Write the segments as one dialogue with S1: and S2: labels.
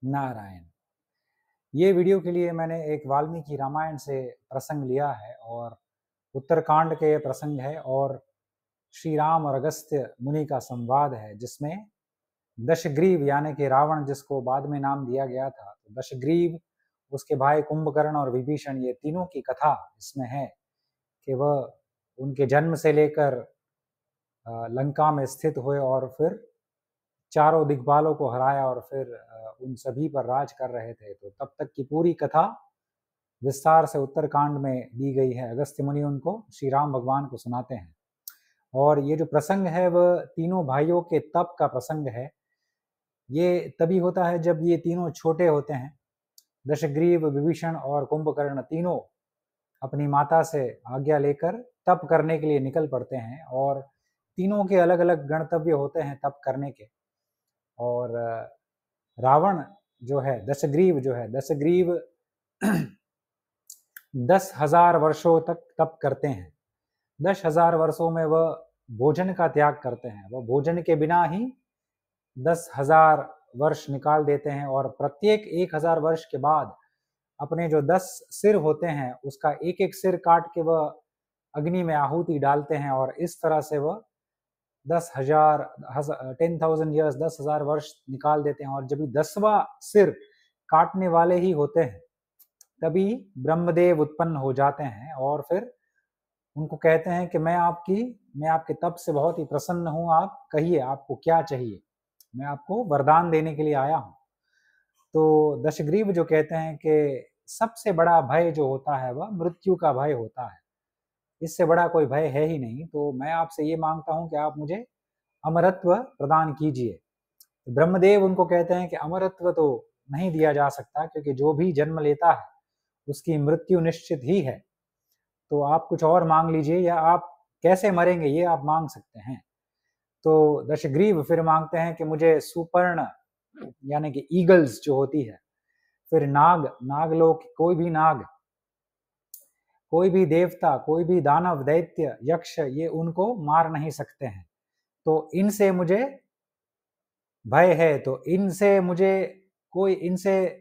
S1: नारायण। ये वीडियो के लिए मैंने एक वाल्मीकि रामायण से प्रसंग लिया है और उत्तरकांड के ये प्रसंग है और श्री राम और अगस्त्य मुनि का संवाद है, जिसमें दशग्रीव यानी कि रावण, जिसको बाद में नाम दिया गया था, तो दशग्रीव, उसके भाई कुंभकर्ण और विभीषण, ये तीनों की कथा इसमें है कि वह उनके जन्म से लेकर लंका में स्थित हुए और फिर चारों दिग्पालों को हराया और फिर उन सभी पर राज कर रहे थे। तो तब तक की पूरी कथा विस्तार से उत्तरकांड में दी गई है। अगस्त्य मुनि उनको श्री राम भगवान को सुनाते हैं और ये जो प्रसंग है वह तीनों भाइयों के तप का प्रसंग है। ये तभी होता है जब ये तीनों छोटे होते हैं। दशग्रीव, विभीषण और कुंभकर्ण तीनों अपनी माता से आज्ञा लेकर तप करने के लिए निकल पड़ते हैं और तीनों के अलग अलग गणतव्य होते हैं तप करने के। और रावण जो है, दशग्रीव 10,000 वर्षों तक तप करते हैं। 10,000 वर्षों में वह भोजन का त्याग करते हैं। वह भोजन के बिना ही 10,000 वर्ष निकाल देते हैं और प्रत्येक 1,000 वर्ष के बाद अपने जो 10 सिर होते हैं उसका एक एक सिर काट के वह अग्नि में आहुति डालते हैं और इस तरह से वह 10,000 ईयर्स, 10,000 वर्ष निकाल देते हैं। और जब 10वां सिर काटने वाले ही होते हैं तभी ब्रह्मदेव उत्पन्न हो जाते हैं और फिर उनको कहते हैं कि मैं आपके तप से बहुत ही प्रसन्न हूँ, आप कहिए आपको क्या चाहिए, मैं आपको वरदान देने के लिए आया हूँ। तो दशग्रीव जो कहते हैं कि सबसे बड़ा भय जो होता है वह मृत्यु का भय होता है, इससे बड़ा कोई भय है ही नहीं। तो मैं आपसे ये मांगता हूँ कि आप मुझे अमरत्व प्रदान कीजिए। ब्रह्मदेव उनको कहते हैं कि अमरत्व तो नहीं दिया जा सकता, क्योंकि जो भी जन्म लेता है उसकी मृत्यु निश्चित ही है। तो आप कुछ और मांग लीजिए, या आप कैसे मरेंगे ये आप मांग सकते हैं। तो दशग्रीव फिर मांगते हैं कि मुझे सुपर्ण यानी कि ईगल्स जो होती है, फिर नागलोक, कोई भी देवता, कोई भी दानव, दैत्य, यक्ष, ये उनको मार नहीं सकते हैं। तो इनसे मुझे भय है, तो इनसे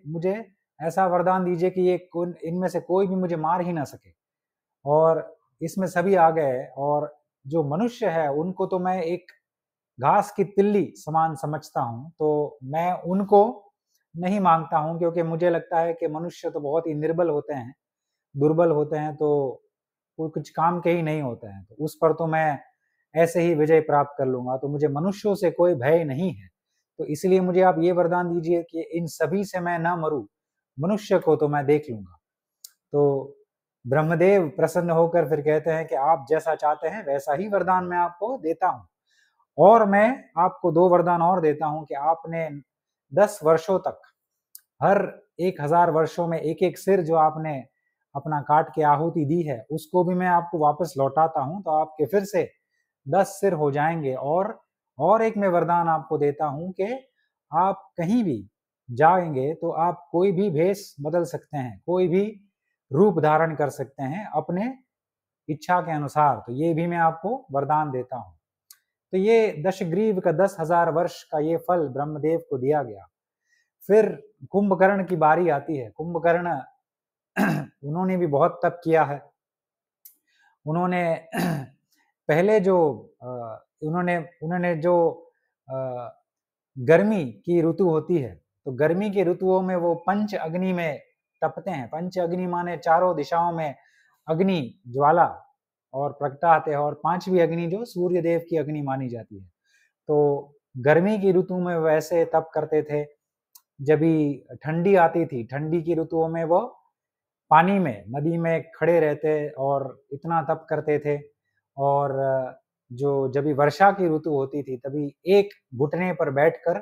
S1: मुझे ऐसा वरदान दीजिए कि ये इनमें से कोई भी मुझे मार ही ना सके। और इसमें सभी आ गए और जो मनुष्य है उनको तो मैं एक घास की तिल्ली समान समझता हूँ, तो मैं उनको नहीं मांगता हूँ, क्योंकि मुझे लगता है कि मनुष्य तो बहुत ही निर्बल होते हैं, दुर्बल होते हैं, तो वो कुछ काम के ही नहीं होते हैं। तो उस पर तो मैं ऐसे ही विजय प्राप्त कर लूंगा, तो मुझे मनुष्यों से कोई भय नहीं है। तो इसलिए मुझे आप ये वरदान दीजिए कि इन सभी से मैं न मरूं, मनुष्य को तो मैं देख लूंगा। तो ब्रह्मदेव प्रसन्न होकर फिर कहते हैं कि आप जैसा चाहते हैं वैसा ही वरदान मैं आपको देता हूँ, और मैं आपको 2 वरदान और देता हूँ कि आपने 10 वर्षों तक, हर 1,000 वर्षों में एक एक सिर जो आपने अपना काट के आहुति दी है उसको भी मैं आपको वापस लौटाता हूँ, तो आपके फिर से 10 सिर हो जाएंगे। और एक मैं वरदान आपको देता हूँ कि आप कहीं भी जाएंगे तो आप कोई भी भेष बदल सकते हैं, कोई भी रूप धारण कर सकते हैं अपने इच्छा के अनुसार। तो ये भी मैं आपको वरदान देता हूँ। तो ये दशग्रीव का 10,000 वर्ष का ये फल ब्रह्मदेव को दिया गया। फिर कुंभकर्ण की बारी आती है। कुंभकर्ण उन्होंने भी बहुत तप किया है। उन्होंने पहले जो उन्होंने जो गर्मी की ऋतु होती है, तो गर्मी की ऋतुओं में वो पंच अग्नि में तपते हैं। पंच अग्नि माने चारों दिशाओं में अग्नि ज्वाला और प्रगटाते हैं, और पांचवी अग्नि जो सूर्य देव की अग्नि मानी जाती है। तो गर्मी की ऋतु में वैसे तप करते थे। जब भी ठंडी आती थी, ठंडी की ऋतुओं में वो पानी में, नदी में खड़े रहते और इतना तप करते थे। और जो जब भी वर्षा की ऋतु होती थी तभी एक घुटने पर बैठकर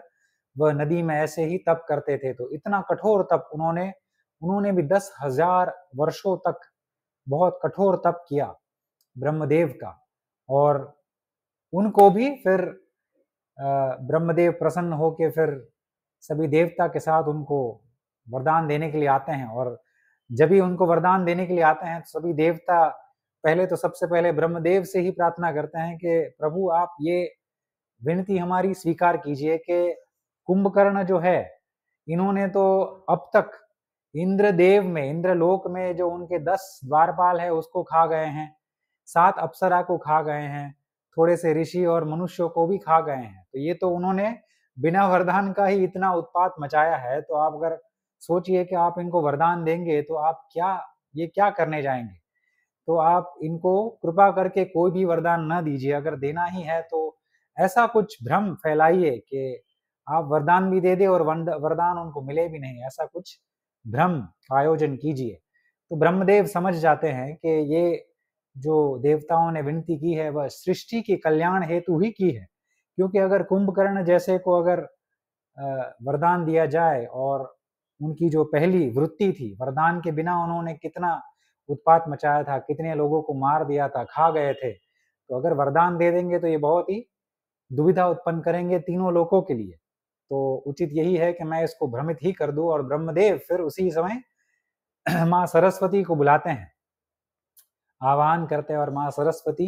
S1: वह नदी में ऐसे ही तप करते थे। तो इतना कठोर तप उन्होंने भी 10,000 वर्षों तक बहुत कठोर तप किया ब्रह्मदेव का। और उनको भी फिर ब्रह्मदेव प्रसन्न होके फिर सभी देवता के साथ उनको वरदान देने के लिए आते हैं। और जब भी उनको वरदान देने के लिए आते हैं तो सभी देवता सबसे पहले ब्रह्मदेव से ही प्रार्थना करते हैं कि प्रभु आप ये विनती हमारी स्वीकार कीजिए कि कुंभकर्ण जो है इन्होंने तो अब तक इंद्रदेव में, इंद्रलोक में जो उनके 10 द्वारपाल है उसको खा गए हैं, 7 अप्सरा को खा गए हैं, थोड़े से ऋषि और मनुष्यों को भी खा गए हैं। तो ये तो उन्होंने बिना वरदान का ही इतना उत्पात मचाया है। तो आप अगर सोचिए कि आप इनको वरदान देंगे तो आप ये क्या करने जाएंगे। तो आप इनको कृपा करके कोई भी वरदान न दीजिए। अगर देना ही है तो ऐसा कुछ भ्रम फैलाइए कि आप वरदान भी दे दें और वरदान उनको मिले भी नहीं, ऐसा कुछ भ्रम का आयोजन कीजिए। तो ब्रह्मदेव समझ जाते हैं कि ये जो देवताओं ने विनती की है वह सृष्टि के कल्याण हेतु ही की है। क्योंकि अगर कुंभकर्ण जैसे को अगर वरदान दिया जाए, और उनकी जो पहली वृत्ति थी, वरदान के बिना उन्होंने कितना उत्पात मचाया था, कितने लोगों को मार दिया था, खा गए थे। तो अगर वरदान दे देंगे तो ये बहुत ही दुविधा उत्पन्न करेंगे तीनों लोकों के लिए। तो उचित यही है कि मैं इसको भ्रमित ही कर दूं। और ब्रह्मदेव फिर उसी समय माँ सरस्वती को बुलाते हैं, आह्वान करते हैं, और माँ सरस्वती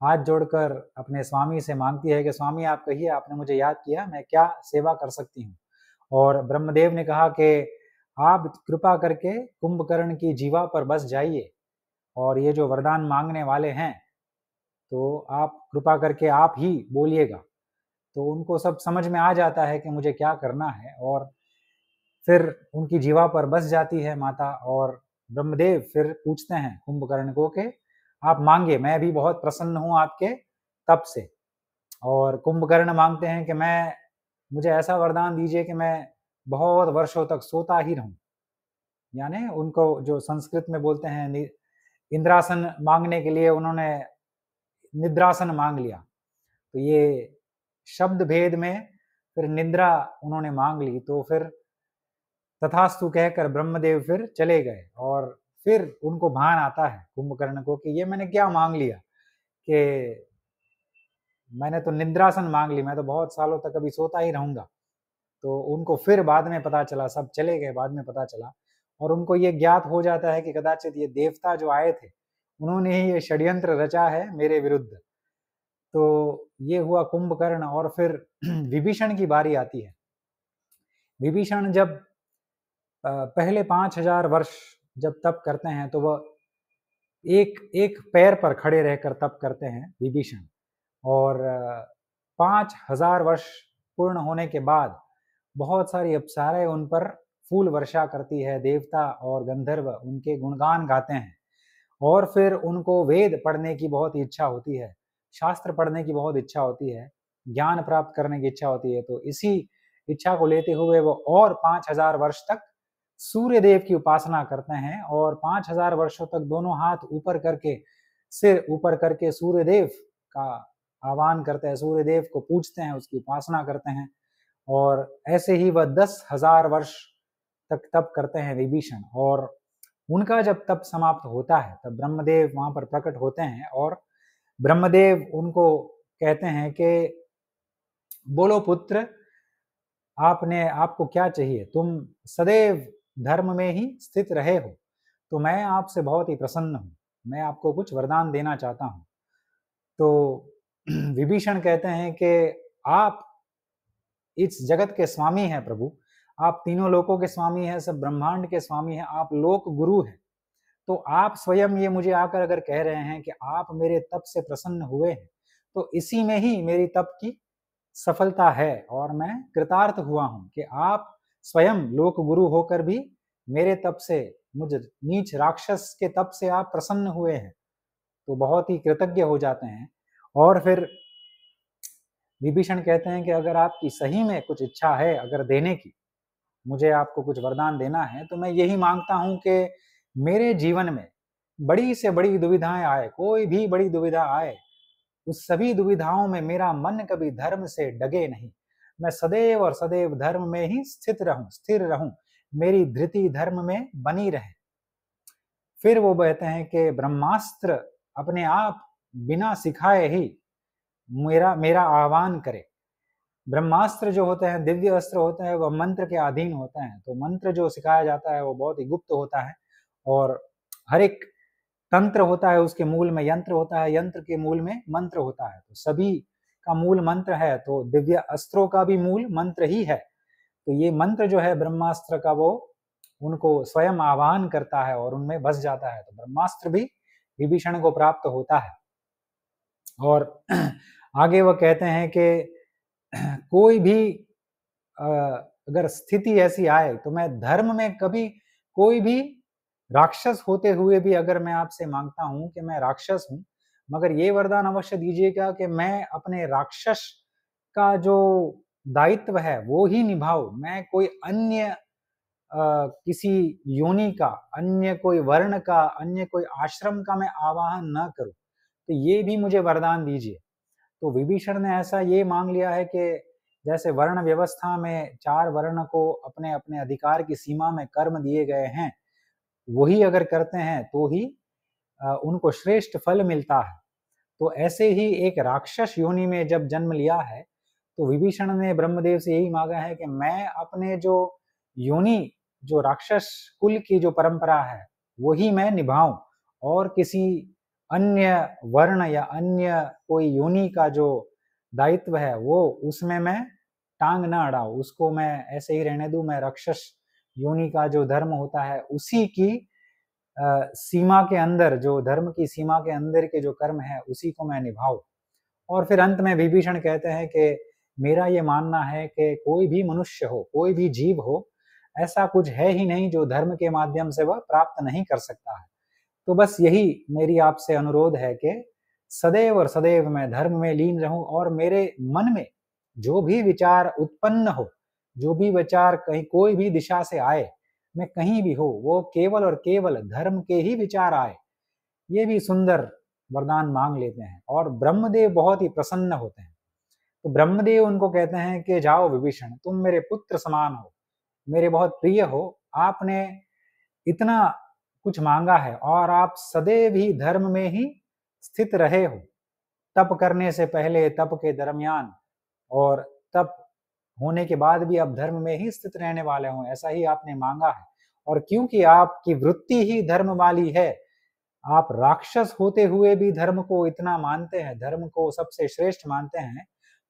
S1: हाथ जोड़कर अपने स्वामी से मांगती है कि स्वामी आप कहिए, आपने मुझे याद किया, मैं क्या सेवा कर सकती हूँ। और ब्रह्मदेव ने कहा कि आप कृपा करके कुंभकर्ण की जीवा पर बस जाइए, और ये जो वरदान मांगने वाले हैं तो आप कृपा करके आप ही बोलिएगा। तो उनको सब समझ में आ जाता है कि मुझे क्या करना है, और फिर उनकी जीवा पर बस जाती है माता। और ब्रह्मदेव फिर पूछते हैं कुंभकर्ण को कि आप मांगे, मैं भी बहुत प्रसन्न हूँ आपके तप से। और कुंभकर्ण मांगते हैं कि मुझे ऐसा वरदान दीजिए कि मैं बहुत वर्षों तक सोता ही रहूं। यानी उनको जो संस्कृत में बोलते हैं इंद्रासन मांगने के लिए उन्होंने निद्रासन मांग लिया। तो ये शब्द भेद में फिर निद्रा उन्होंने मांग ली। तो फिर तथास्तु कहकर ब्रह्मदेव फिर चले गए। और फिर उनको भान आता है कुंभकर्ण को कि ये मैंने क्या मांग लिया, कि मैंने तो निद्रासन मांग ली, मैं तो बहुत सालों तक अभी सोता ही रहूंगा। तो उनको फिर बाद में पता चला, सब चले गए, बाद में पता चला, और उनको ये ज्ञात हो जाता है कि कदाचित ये देवता जो आए थे उन्होंने ही ये षड्यंत्र रचा है मेरे विरुद्ध। तो ये हुआ कुंभकर्ण। और फिर विभीषण की बारी आती है। विभीषण जब पहले 5000 वर्ष जब तप करते हैं तो वह एक एक पैर पर खड़े रहकर तप करते हैं विभीषण। और 5000 वर्ष पूर्ण होने के बाद बहुत सारी अप्सराएं उन पर फूल वर्षा करती है, देवता और गंधर्व उनके गुणगान गाते हैं। और फिर उनको वेद पढ़ने की बहुत इच्छा होती है, शास्त्र पढ़ने की बहुत इच्छा होती है, ज्ञान प्राप्त करने की इच्छा होती है। तो इसी इच्छा को लेते हुए वो और 5000 वर्ष तक सूर्य देव की उपासना करते हैं, और 5000 वर्षों तक दोनों हाथ ऊपर करके, सिर ऊपर करके सूर्य देव का आह्वान करते हैं, सूर्य देव को पूजते हैं, उसकी उपासना करते हैं। और ऐसे ही वह 10,000 वर्ष तक तप करते हैं विभीषण। और उनका जब तप समाप्त होता है तब ब्रह्मदेव वहां पर प्रकट होते हैं, और ब्रह्मदेव उनको कहते हैं कि बोलो पुत्र, आपको क्या चाहिए, तुम सदैव धर्म में ही स्थित रहे हो, तो मैं आपसे बहुत ही प्रसन्न हूं, मैं आपको कुछ वरदान देना चाहता हूं। तो विभीषण कहते हैं कि आप इस जगत के स्वामी हैं प्रभु, आप तीनों लोकों के स्वामी हैं, सब ब्रह्मांड के स्वामी हैं, आप लोक गुरु हैं। तो आप स्वयं ये मुझे आकर अगर कह रहे हैं कि आप मेरे तप से प्रसन्न हुए हैं, तो इसी में ही मेरी तप की सफलता है, और मैं कृतार्थ हुआ हूं कि आप स्वयं लोक गुरु होकर भी मेरे तप से, मुझ नीच राक्षस के तप से आप प्रसन्न हुए हैं। तो बहुत ही कृतज्ञ हो जाते हैं। और फिर विभीषण कहते हैं कि अगर आपकी सही में कुछ इच्छा है अगर देने की, मुझे आपको कुछ वरदान देना है, तो मैं यही मांगता हूं कि मेरे जीवन में बड़ी से बड़ी दुविधाएं आए, कोई भी बड़ी दुविधा आए, उस सभी दुविधाओं में मेरा मन कभी धर्म से डगे नहीं, मैं सदैव और सदैव धर्म में ही स्थिर रहूं, मेरी धृति धर्म में बनी रहे। फिर वो कहते हैं कि ब्रह्मास्त्र अपने आप बिना सिखाए ही मेरा मेरा आह्वान करे। ब्रह्मास्त्र जो होते हैं, दिव्य अस्त्र होते हैं, वह मंत्र के अधीन होते हैं। तो मंत्र जो सिखाया जाता है वो बहुत ही गुप्त होता है, और हर एक तंत्र होता है उसके मूल में यंत्र होता है, यंत्र के मूल में मंत्र होता है। तो सभी का मूल मंत्र है, तो दिव्य अस्त्रों का भी मूल मंत्र ही है। तो ये मंत्र जो है ब्रह्मास्त्र का वो उनको स्वयं आह्वान करता है और उनमें बस जाता है। तो ब्रह्मास्त्र भी विभीषण को प्राप्त होता है। और आगे वो कहते हैं कि कोई भी अगर स्थिति ऐसी आए तो मैं धर्म में कभी कोई भी राक्षस होते हुए भी अगर मैं आपसे मांगता हूं कि मैं राक्षस हूं, मगर ये वरदान अवश्य दीजिएगा कि मैं अपने राक्षस का जो दायित्व है वो ही निभाऊं, मैं कोई अन्य किसी योनि का, अन्य कोई वर्ण का, अन्य कोई आश्रम का मैं आवाहन न करूं, तो ये भी मुझे वरदान दीजिए। तो विभीषण ने ऐसा ये मांग लिया है कि जैसे वर्ण व्यवस्था में 4 वर्ण को अपने अपने अधिकार की सीमा में कर्म दिए गए हैं, वही अगर करते हैं तो ही उनको श्रेष्ठ फल मिलता है। तो ऐसे ही एक राक्षस योनि में जब जन्म लिया है, तो विभीषण ने ब्रह्मदेव से यही मांगा है कि मैं अपने जो योनि, जो राक्षस कुल की जो परंपरा है, वही मैं निभाऊं, और किसी अन्य वर्ण या अन्य कोई योनि का जो दायित्व है वो उसमें मैं टांग ना अड़ाऊं, उसको मैं ऐसे ही रहने दूं। मैं राक्षस योनि का जो धर्म होता है उसी की सीमा के अंदर, जो धर्म की सीमा के अंदर के जो कर्म है उसी को मैं निभाऊं। और फिर अंत में विभीषण कहते हैं कि मेरा ये मानना है कि कोई भी मनुष्य हो, कोई भी जीव हो, ऐसा कुछ है ही नहीं जो धर्म के माध्यम से वह प्राप्त नहीं कर सकता है। तो बस यही मेरी आपसे अनुरोध है कि सदैव और सदैव मैं धर्म में लीन रहूं, और मेरे मन में जो भी विचार उत्पन्न हो, जो भी विचार कहीं कोई भी दिशा से आए, मैं कहीं भी हो, वो केवल और केवल धर्म के ही विचार आए। ये भी सुंदर वरदान मांग लेते हैं और ब्रह्मदेव बहुत ही प्रसन्न होते हैं। तो ब्रह्मदेव उनको कहते हैं कि जाओ विभीषण, तुम मेरे पुत्र समान हो, मेरे बहुत प्रिय हो, आपने इतना कुछ मांगा है और आप सदैव ही धर्म में ही स्थित रहे हो, तप करने से पहले, तप के दरमियान और तप होने के बाद भी आप धर्म में ही स्थित रहने वाले हो, ऐसा ही आपने मांगा है। और क्योंकि आपकी वृत्ति ही धर्म वाली है, आप राक्षस होते हुए भी धर्म को इतना मानते हैं, धर्म को सबसे श्रेष्ठ मानते हैं,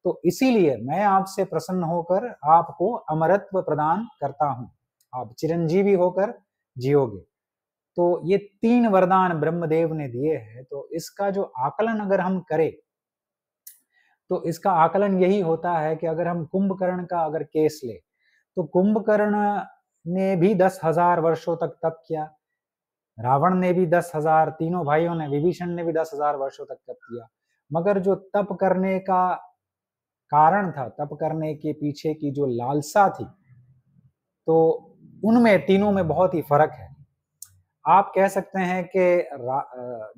S1: तो इसीलिए मैं आपसे प्रसन्न होकर आपको अमरत्व प्रदान करता हूं, आप चिरंजीवी होकर जियोगे। तो ये 3 वरदान ब्रह्मदेव ने दिए हैं। तो इसका जो आकलन अगर हम करें, तो इसका आकलन यही होता है कि अगर हम कुंभकर्ण का अगर केस ले, तो कुंभकर्ण ने भी 10,000 वर्षों तक तप किया, रावण ने भी 10,000, तीनों भाइयों ने, विभीषण ने भी 10,000 वर्षों तक तप किया। मगर जो तप करने का कारण था, तप करने के पीछे की जो लालसा थी, तो उनमें तीनों में बहुत ही फर्क है। आप कह सकते हैं कि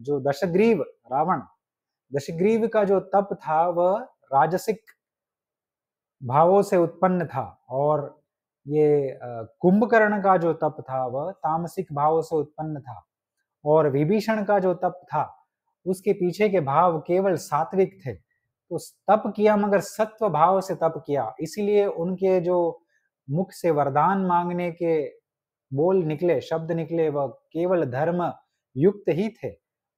S1: जो दशग्रीव रावण, दशग्रीव का जो तप था वह राजसिक भावों से उत्पन्न था, और ये कुंभकर्ण का जो तप था वह तामसिक भावों से उत्पन्न था। और विभीषण का जो तप था उसके पीछे के भाव केवल सात्विक थे। तो तप किया मगर सत्व भाव से तप किया, इसीलिए उनके जो मुख से वरदान मांगने के बोल निकले, शब्द निकले, वह केवल धर्म युक्त ही थे।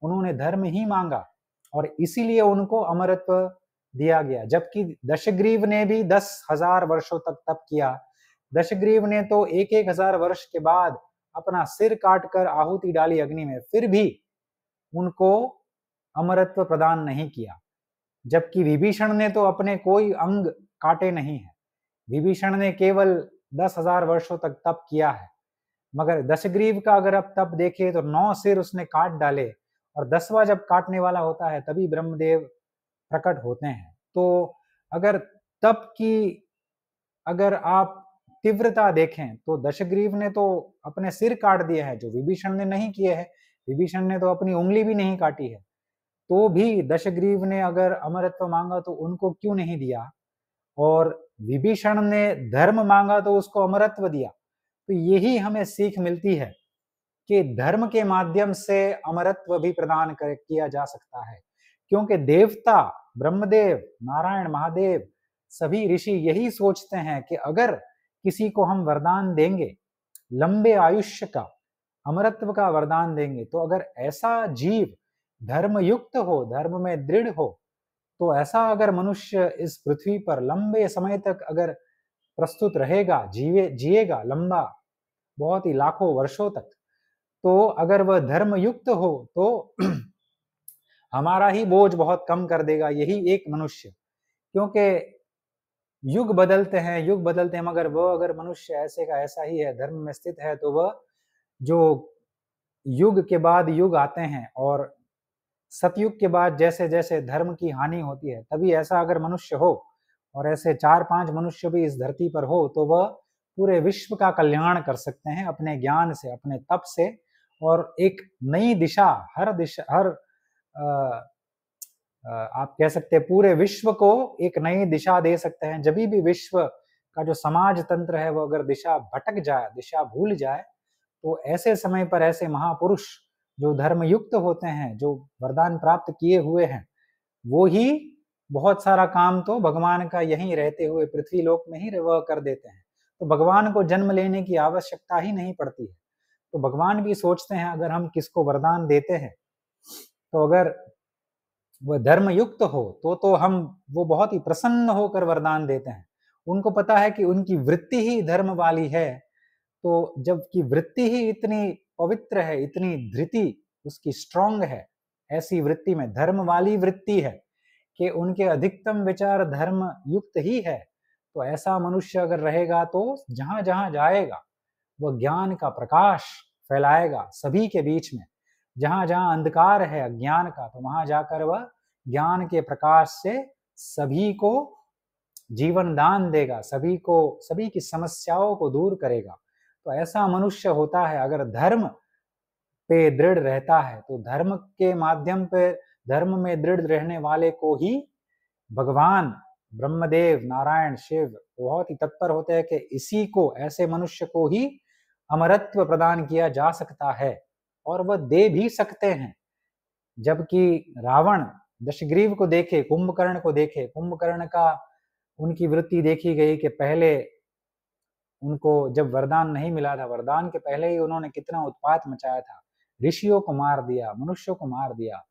S1: उन्होंने धर्म ही मांगा और इसीलिए उनको अमरत्व दिया गया। जबकि दशग्रीव ने भी 10,000 वर्षों तक तप किया। दशग्रीव ने तो 1,000 वर्ष के बाद अपना सिर काटकर आहुति डाली अग्नि में, फिर भी उनको अमरत्व प्रदान नहीं किया। जबकि विभीषण ने तो अपने कोई अंग काटे नहीं है, विभीषण ने केवल 10,000 वर्षों तक तप किया है। मगर दशग्रीव का अगर आप तप देखें तो 9 सिर उसने काट डाले, और 10वां जब काटने वाला होता है तभी ब्रह्मदेव प्रकट होते हैं। तो अगर तप की अगर आप तीव्रता देखें तो दशग्रीव ने तो अपने सिर काट दिए हैं, जो विभीषण ने नहीं किए हैं। विभीषण ने तो अपनी उंगली भी नहीं काटी है। तो भी दशग्रीव ने अगर अमरत्व मांगा तो उनको क्यों नहीं दिया, और विभीषण ने धर्म मांगा तो उसको अमरत्व दिया। तो यही हमें सीख मिलती है कि धर्म के माध्यम से अमरत्व भी प्रदान किया जा सकता है। क्योंकि देवता, ब्रह्मदेव, नारायण, महादेव, सभी ऋषि यही सोचते हैं कि अगर किसी को हम वरदान देंगे, लंबे आयुष्य का, अमरत्व का वरदान देंगे, तो अगर ऐसा जीव धर्म युक्त हो, धर्म में दृढ़ हो, तो ऐसा अगर मनुष्य इस पृथ्वी पर लंबे समय तक अगर प्रस्तुत रहेगा, जिएगा लंबा, बहुत ही लाखों वर्षों तक, तो अगर वह धर्म युक्त हो तो हमारा ही बोझ बहुत कम कर देगा यही एक मनुष्य। क्योंकि युग बदलते हैं, मगर वह अगर मनुष्य ऐसे का ऐसा ही है, धर्म में स्थित है, तो वह जो युग के बाद युग आते हैं और सतयुग के बाद जैसे जैसे धर्म की हानि होती है, तभी ऐसा अगर मनुष्य हो और ऐसे 4-5 मनुष्य भी इस धरती पर हो, तो वह पूरे विश्व का कल्याण कर सकते हैं अपने ज्ञान से, अपने तप से, और एक नई दिशा, हर आप कह सकते हैं पूरे विश्व को एक नई दिशा दे सकते हैं। जब भी विश्व का जो समाज तंत्र है वो अगर दिशा भटक जाए, दिशा भूल जाए, तो ऐसे समय पर ऐसे महापुरुष जो धर्मयुक्त होते हैं, जो वरदान प्राप्त किए हुए हैं, वो ही बहुत सारा काम तो भगवान का यहीं रहते हुए पृथ्वी लोक में ही वह कर देते हैं। तो भगवान को जन्म लेने की आवश्यकता ही नहीं पड़ती है। तो भगवान भी सोचते हैं अगर हम किसको वरदान देते हैं, तो अगर वह धर्म युक्त हो तो हम वो बहुत ही प्रसन्न होकर वरदान देते हैं। उनको पता है कि उनकी वृत्ति ही धर्म वाली है, तो जबकि वृत्ति ही इतनी पवित्र है, इतनी धृति उसकी स्ट्रांग है, ऐसी वृत्ति में धर्म वाली वृत्ति है कि उनके अधिकतम विचार धर्म युक्त ही है। तो ऐसा मनुष्य अगर रहेगा तो जहां जहां जाएगा वह ज्ञान का प्रकाश फैलाएगा सभी के बीच में। जहां जहां अंधकार है अज्ञान का, तो वहां जाकर वह ज्ञान के प्रकाश से सभी को जीवन दान देगा, सभी की समस्याओं को दूर करेगा। तो ऐसा मनुष्य होता है अगर धर्म पे दृढ़ रहता है, तो धर्म के माध्यम पे, धर्म में दृढ़ रहने वाले को ही भगवान ब्रह्मदेव, नारायण, शिव बहुत ही तत्पर होते हैं कि इसी को, ऐसे मनुष्य को ही अमरत्व प्रदान किया जा सकता है, और वह दे भी सकते हैं। जबकि रावण दशग्रीव को देखे, कुंभकर्ण को देखे, कुंभकर्ण का उनकी वृत्ति देखी गई कि पहले उनको जब वरदान नहीं मिला था, वरदान के पहले ही उन्होंने कितना उत्पात मचाया था, ऋषियों को मार दिया, मनुष्यों को मार दिया।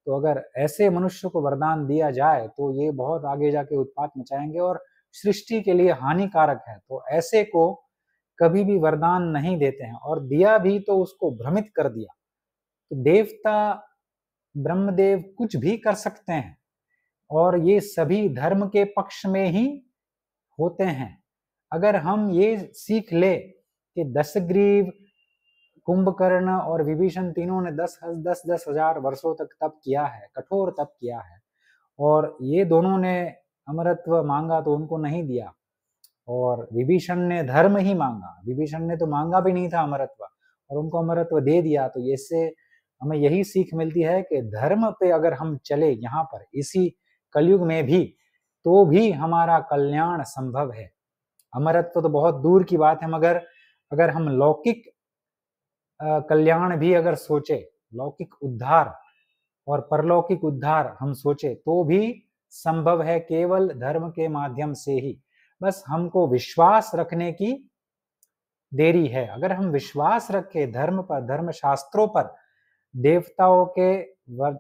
S1: तो अगर ऐसे मनुष्य को वरदान दिया जाए तो ये बहुत आगे जाके उत्पात मचाएंगे और सृष्टि के लिए हानिकारक है। तो ऐसे को कभी भी वरदान नहीं देते हैं, और दिया भी तो उसको भ्रमित कर दिया। तो देवता ब्रह्मदेव कुछ भी कर सकते हैं, और ये सभी धर्म के पक्ष में ही होते हैं। अगर हम ये सीख ले कि दशग्रीव, कुंभकर्ण और विभीषण तीनों ने 10 हजार वर्षों तक तप किया है, कठोर तप किया है, और ये दोनों ने अमरत्व मांगा तो उनको नहीं दिया, और विभीषण ने धर्म ही मांगा, विभीषण ने तो मांगा भी नहीं था अमरत्व, और उनको अमरत्व दे दिया। तो इससे हमें यही सीख मिलती है कि धर्म पे अगर हम चले यहाँ पर इसी कलयुग में भी, तो भी हमारा कल्याण संभव है। अमरत्व तो बहुत दूर की बात है, मगर अगर हम लौकिक कल्याण भी अगर सोचे, लौकिक उद्धार और परलौकिक उद्धार हम सोचे, तो भी संभव है केवल धर्म के माध्यम से ही। बस हमको विश्वास रखने की देरी है। अगर हम विश्वास रखें धर्म पर, धर्म शास्त्रों पर, देवताओं के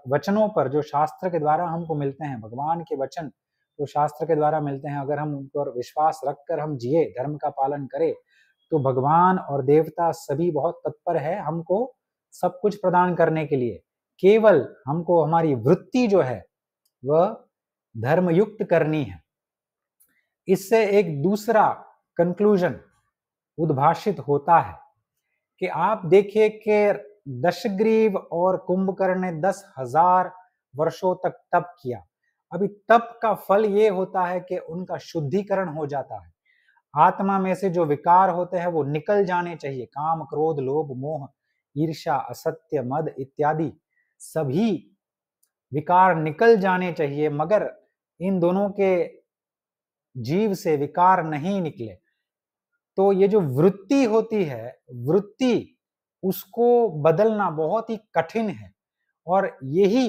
S1: वचनों पर, जो शास्त्र के द्वारा हमको मिलते हैं, भगवान के वचन जो शास्त्र के द्वारा मिलते हैं, अगर हम उन पर विश्वास रखकर हम जिए, धर्म का पालन करें, तो भगवान और देवता सभी बहुत तत्पर है हमको सब कुछ प्रदान करने के लिए। केवल हमको हमारी वृत्ति जो है वह धर्मयुक्त करनी है। इससे एक दूसरा कंक्लूजन उद्भाषित होता है कि आप देखिए कि दशग्रीव और कुंभकर्ण ने 10,000 वर्षों तक तप किया। अभी तप का फल ये होता है कि उनका शुद्धिकरण हो जाता है। आत्मा में से जो विकार होते हैं वो निकल जाने चाहिए, काम, क्रोध, लोभ, मोह, ईर्ष्या, असत्य, मद इत्यादि सभी विकार निकल जाने चाहिए, मगर इन दोनों के जीव से विकार नहीं निकले। तो ये जो वृत्ति होती है, वृत्ति उसको बदलना बहुत ही कठिन है, और यही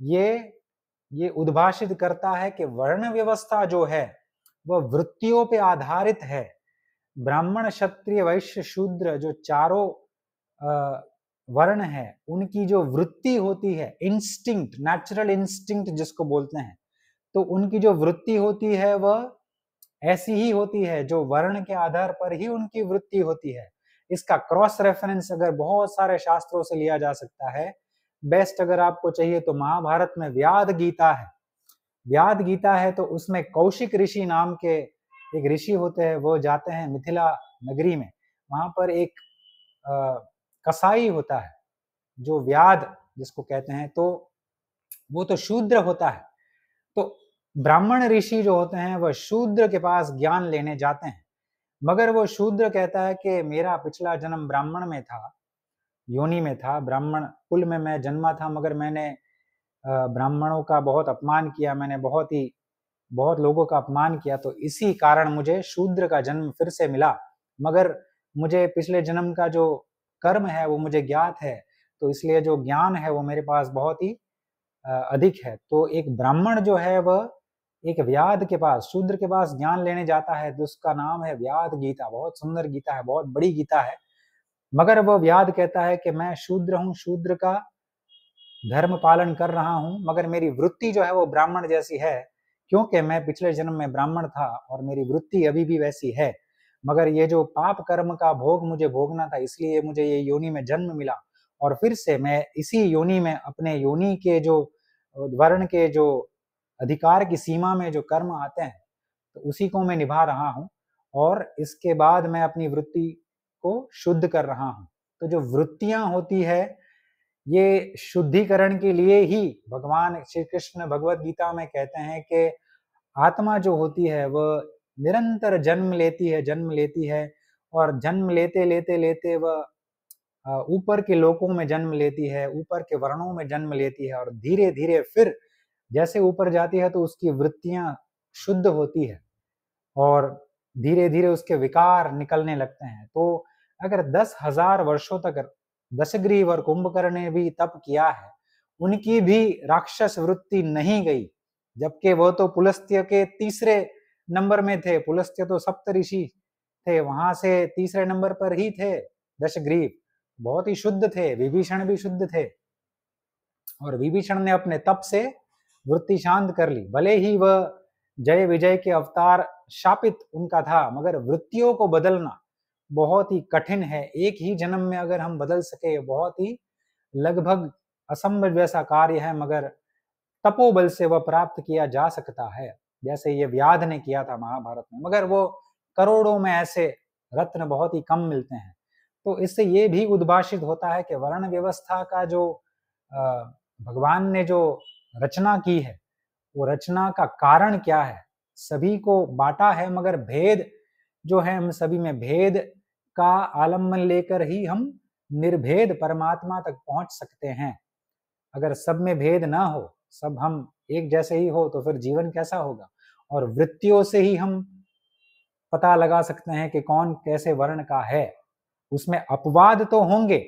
S1: ये उद्भाषित करता है कि वर्ण व्यवस्था जो है वह वृत्तियों पे आधारित है। ब्राह्मण, क्षत्रिय, वैश्य, शूद्र जो चारों वर्ण है, उनकी जो वृत्ति होती है, इंस्टिंक्ट, नेचुरल इंस्टिंक्ट जिसको बोलते हैं, तो उनकी जो वृत्ति होती है वह ऐसी ही होती है जो वर्ण के आधार पर ही उनकी वृत्ति होती है। इसका क्रॉस रेफरेंस अगर बहुत सारे शास्त्रों से लिया जा सकता है। बेस्ट अगर आपको चाहिए तो महाभारत में व्याद गीता है। व्याद गीता है तो उसमें कौशिक ऋषि नाम के एक ऋषि होते हैं, वो जाते हैं मिथिला नगरी में। वहां पर एक कसाई होता है जो व्याद जिसको कहते हैं, तो वो तो शूद्र होता है। तो ब्राह्मण ऋषि जो होते हैं वह शूद्र के पास ज्ञान लेने जाते हैं, मगर वो शूद्र कहता है कि मेरा पिछला जन्म ब्राह्मण में था, योनि में था, ब्राह्मण कुल में मैं जन्मा था, मगर मैंने ब्राह्मणों का बहुत अपमान किया, मैंने बहुत लोगों का अपमान किया, तो इसी कारण मुझे शूद्र का जन्म फिर से मिला। मगर मुझे पिछले जन्म का जो कर्म है वो मुझे ज्ञात है, तो इसलिए जो ज्ञान है वो मेरे पास बहुत ही अधिक है। तो एक ब्राह्मण जो है वह एक व्याध के पास, शूद्र के पास ज्ञान लेने जाता है, तो उसका नाम है व्याध गीता। बहुत सुंदर गीता है, बहुत बड़ी गीता है। मगर वह व्याध कहता है कि मैं शूद्र हूँ, शूद्र का धर्म पालन कर रहा हूँ, मगर मेरी वृत्ति जो है वो ब्राह्मण जैसी है, क्योंकि मैं पिछले जन्म में ब्राह्मण था और मेरी वृत्ति अभी भी वैसी है। मगर ये जो पाप कर्म का भोग मुझे भोगना था, इसलिए मुझे ये योनि में जन्म मिला, और फिर से मैं इसी योनि में अपने योनि के जो वर्ण के जो अधिकार की सीमा में जो कर्म आते हैं, तो उसी को मैं निभा रहा हूँ, और इसके बाद मैं अपनी वृत्ति को शुद्ध कर रहा हूँ। तो जो वृत्तियां होती है, ये शुद्धिकरण के लिए ही भगवान श्री कृष्ण भगवत गीता में कहते हैं कि आत्मा जो होती है वह निरंतर जन्म लेती है, और जन्म लेते लेते लेते वह ऊपर के लोकों में जन्म लेती है, ऊपर के वर्णों में जन्म लेती है, और धीरे धीरे फिर जैसे ऊपर जाती है तो उसकी वृत्तियां शुद्ध होती है, और धीरे धीरे उसके विकार निकलने लगते हैं। तो अगर 10,000 वर्षों तक दशग्रीव और कुंभकर्ण ने भी तप किया है, उनकी भी राक्षस वृत्ति नहीं गई, जबकि वो तो पुलस्त्य के तीसरे नंबर में थे। पुलस्त्य तो सप्तऋषि थे, वहां से तीसरे नंबर पर ही थे दशग्रीव, बहुत ही शुद्ध थे। विभीषण भी शुद्ध थे, और विभीषण ने अपने तप से वृत्ति शांत कर ली। भले ही वह जय विजय के अवतार शापित उनका था, मगर वृत्तियों को बदलना बहुत ही कठिन है। एक ही जन्म में अगर हम बदल सके, बहुत ही लगभग असंभव जैसा कार्य है, मगर तपोबल से वह प्राप्त किया जा सकता है, जैसे ये व्याध ने किया था महाभारत में। मगर वो करोड़ों में ऐसे रत्न बहुत ही कम मिलते हैं। तो इससे ये भी उद्भाषित होता है कि वर्ण व्यवस्था का जो भगवान ने जो रचना की है, वो रचना का कारण क्या है। सभी को बांटा है, मगर भेद जो है, हम सभी में भेद का आलम्बन लेकर ही हम निर्भेद परमात्मा तक पहुंच सकते हैं। अगर सब में भेद ना हो, सब हम एक जैसे ही हो, तो फिर जीवन कैसा होगा। और वृत्तियों से ही हम पता लगा सकते हैं कि कौन कैसे वर्ण का है। उसमें अपवाद तो होंगे,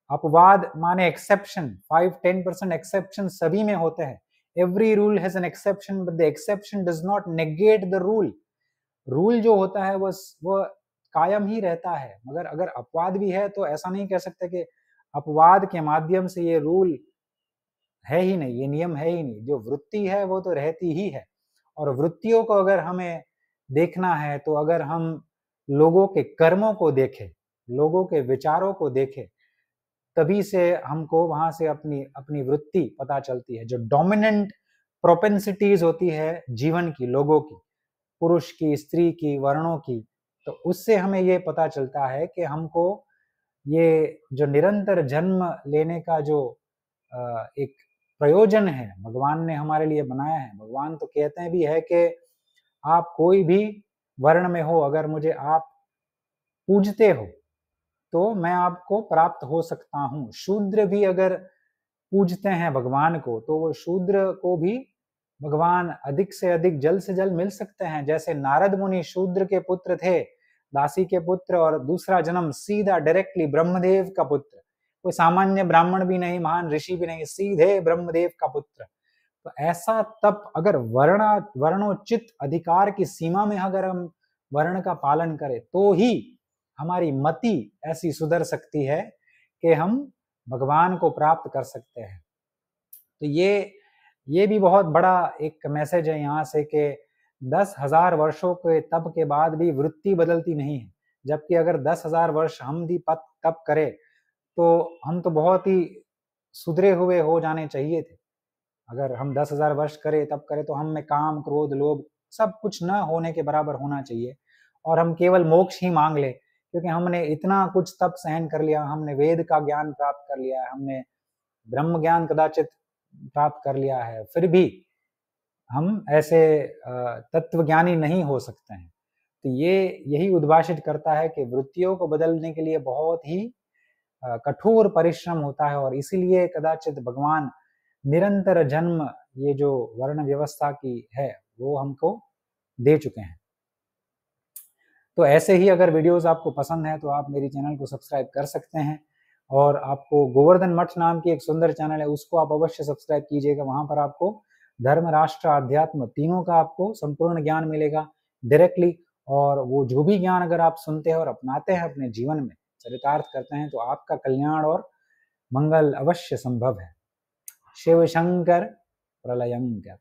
S1: अपवाद माने एक्सेप्शन, 5-10% एक्सेप्शन सभी में होते हैं। Every rule has an exception, but the exception does not negate the rule. Rule जो होता है वो कायम ही रहता है, मगर अगर अपवाद भी है तो ऐसा नहीं कह सकते कि अपवाद के माध्यम से ये रूल है ही नहीं, ये नियम है ही नहीं। जो वृत्ति है वो तो रहती ही है, और वृत्तियों को अगर हमें देखना है, तो अगर हम लोगों के कर्मों को देखें, लोगों के विचारों को देखें, तभी से हमको वहां से अपनी अपनी वृत्ति पता चलती है। जो डोमिनेंट प्रोपेंसिटीज होती है जीवन की, लोगों की, पुरुष की, स्त्री की, वर्णों की, तो उससे हमें ये पता चलता है कि हमको ये जो निरंतर जन्म लेने का जो एक प्रयोजन है भगवान ने हमारे लिए बनाया है। भगवान तो कहते हैं भी है कि आप कोई भी वर्ण में हो, अगर मुझे आप पूजते हो तो मैं आपको प्राप्त हो सकता हूँ। शूद्र भी अगर पूजते हैं भगवान को, तो वो शूद्र को भी भगवान अधिक से अधिक जल्द से जल्द मिल सकते हैं। जैसे नारद मुनि शूद्र के पुत्र थे, दासी के पुत्र, और दूसरा जन्म सीधा डायरेक्टली ब्रह्मदेव का पुत्र, कोई सामान्य ब्राह्मण भी नहीं, महान ऋषि भी नहीं, सीधे ब्रह्मदेव का पुत्र। तो ऐसा तप अगर वर्णोचित अधिकार की सीमा में अगर हम वर्ण का पालन करें, तो ही हमारी मति ऐसी सुधर सकती है कि हम भगवान को प्राप्त कर सकते हैं। तो ये भी बहुत बड़ा एक मैसेज है यहाँ से कि 10,000 वर्षों के तप के बाद भी वृत्ति बदलती नहीं है, जबकि अगर 10,000 वर्ष हम भी तप करें तो हम तो बहुत ही सुधरे हुए हो जाने चाहिए थे। अगर हम 10,000 वर्ष करें तप करें तो हम में काम, क्रोध, लोभ सब कुछ न होने के बराबर होना चाहिए और हम केवल मोक्ष ही मांग ले, क्योंकि हमने इतना कुछ तप सहन कर लिया, हमने वेद का ज्ञान प्राप्त कर लिया है, हमने ब्रह्म ज्ञान कदाचित प्राप्त कर लिया है, फिर भी हम ऐसे तत्वज्ञानी नहीं हो सकते हैं। तो ये यही उद्भाषित करता है कि वृत्तियों को बदलने के लिए बहुत ही कठोर परिश्रम होता है और इसीलिए कदाचित भगवान निरंतर जन्म ये जो वर्ण व्यवस्था की है वो हमको दे चुके हैं। तो ऐसे ही अगर वीडियोस आपको पसंद है तो आप मेरी चैनल को सब्सक्राइब कर सकते हैं और आपको गोवर्धन मठ नाम की एक सुंदर चैनल है उसको आप अवश्य सब्सक्राइब कीजिएगा। वहां पर आपको धर्म, राष्ट्र, अध्यात्म तीनों का आपको संपूर्ण ज्ञान मिलेगा डायरेक्टली, और वो जो भी ज्ञान अगर आप सुनते हैं और अपनाते हैं अपने जीवन में चरितार्थ करते हैं तो आपका कल्याण और मंगल अवश्य संभव है। शिव शंकर प्रलयंकर।